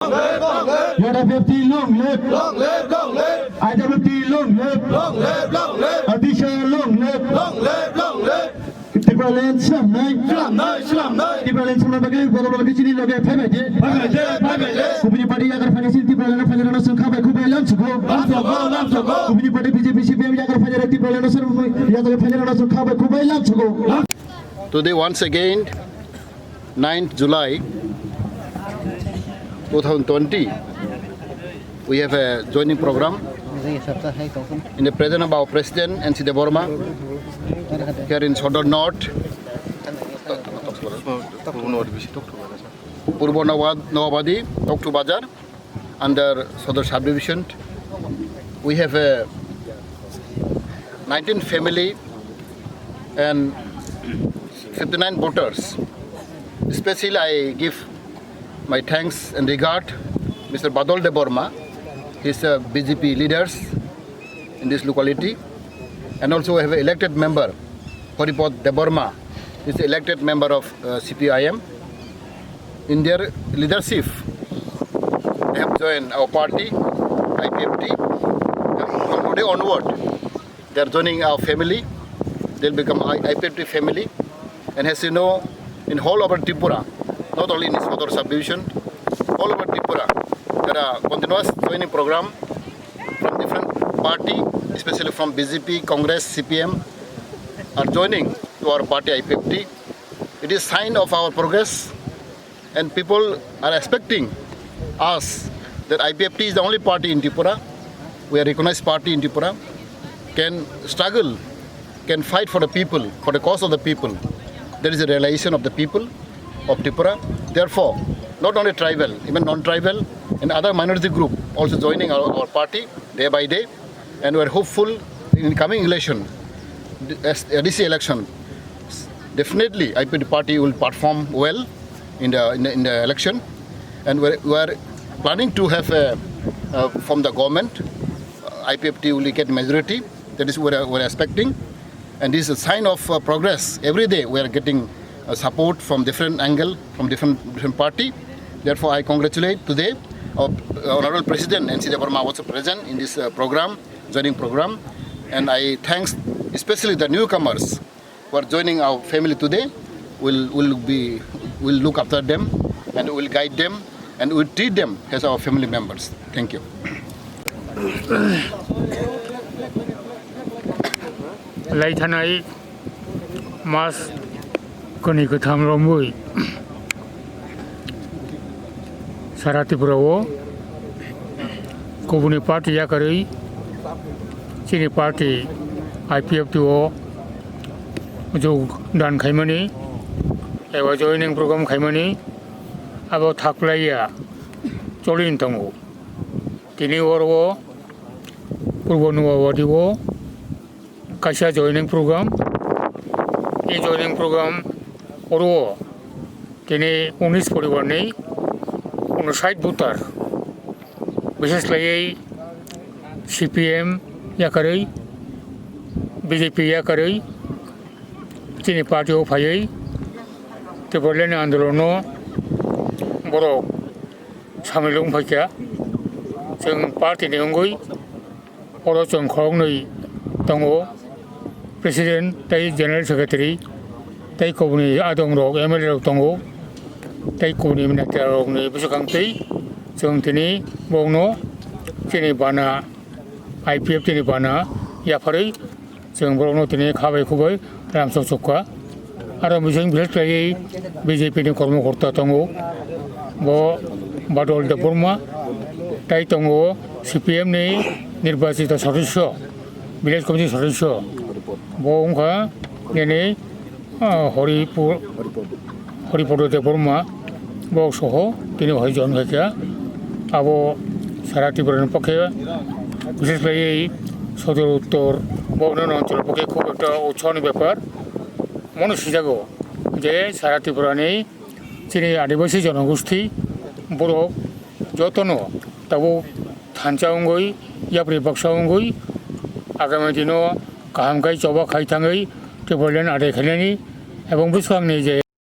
UDFT long live, Long live, long live, IWT long live, long live, long live, Adisha long live, long live, long live. Tipraland Slam Night, Slam night, slam night. Tipraland Slam Night, Borobo Kitchen Logan Pemage, Pemage, Kubini Party Yagar Fancy, Tipraland Fananas and Kaba Kuba Lamsugo, Lamsugo. Kubini Party PGP Yagar Fanati Tipraland Yagar Fananas and Kaba Kuba Lamsugo. Today, once again, 9th July 2020, we have a joining program in the presence of our President N.C. Deborma here in Sodor North, Purbo Nawabadi, Toktu Bazar, under Sodor subdivision. We have a 19 family and 59 voters. Especially, I give my thanks and regard Mr. Badal Deborma. He's a BJP leaders in this locality. And also we have an elected member, Haripad Deborma. He's the elected member of CPIM. In their leadership, they have joined our party, IPFT. From today onward, they are joining our family. They'll become IPFT family. And as you know, in whole over Tripura, not only in this Sodor subdivision, all over Tripura, there are continuous joining program from different party, especially from BJP, Congress, CPM, are joining to our party IPFT. It is sign of our progress, and people are expecting us that IPFT is the only party in Tripura. We are recognized party in Tripura, can struggle, can fight for the people, for the cause of the people. There is a realization of the people of Tripura. Therefore, not only tribal, even non-tribal and other minority group also joining our party day by day. And we are hopeful in coming election, this election, definitely IPFT party will perform well in the election. And we are planning to have from the government, IPFT will get majority. That is what we are expecting. And this is a sign of progress. Every day we are getting support from different angle, from different party. Therefore, I congratulate today our Honorable President N.C. Deborma was present in this program, joining program. And I thanks especially the newcomers who are joining our family today. We'll look after them and we'll guide them and we'll treat them as our family members. Thank you. Lai thanai mas koni katham romui sarati purawo kubuni party ya kari chini party IPFT o jo dan khaimani ewa joining program khaimani abo thaklaiya cholin tango tini orwo purbo nuwawadi wo Kasha joining program, joining program, Oro, Tene Unis Puriwani, Unoside Butar, Mrs. Lay, CPM Yakari, BJP Yakari, Tini Party of Haye, Tiberlen Androno, Boro, Samilung Paka, Chung Party Neungui, Oro Chung Kongnui, Tango. President, Tay General Secretary, Tay Kuni Adong Rog, Emerald Tongo, Tay Kuni Minata Rog, Busakang Tay, Chung Tini, Bono, Tini Bana, IPF Tini Bana, Yapari, Chung Bono Tini, Kabe Kubai, Ramso Soka, Aramusing Bilay, BJP Kormo Horta Tongo, Bo Badol de Burma, Tay Tongo, CPM Ni, Nirbasita Sorisho, Village Committee Sorisho. Bongka ini Haripur Deborma bok soho tini hoijon kaya abo sarati beran pakai বিশেষ করে এই সদর উত্তর বর্ণনা অঞ্চলের পক্ষে খুব একটা উৎসাহনী ব্যাপার মনে সিজাগো যে সারা ত্রিপুরানি চিনি আদিবাসী জনগোষ্ঠী বড় যতন তাবো থানচাউঙ্গই ইয়াপ্রি বাক্সাউঙ্গই আগামী দিনও কাহামকাই চবা খাই থাঙ্গই ত্রিপুরালেন আদায় খাইলানি এবং বিশ্বংনি যে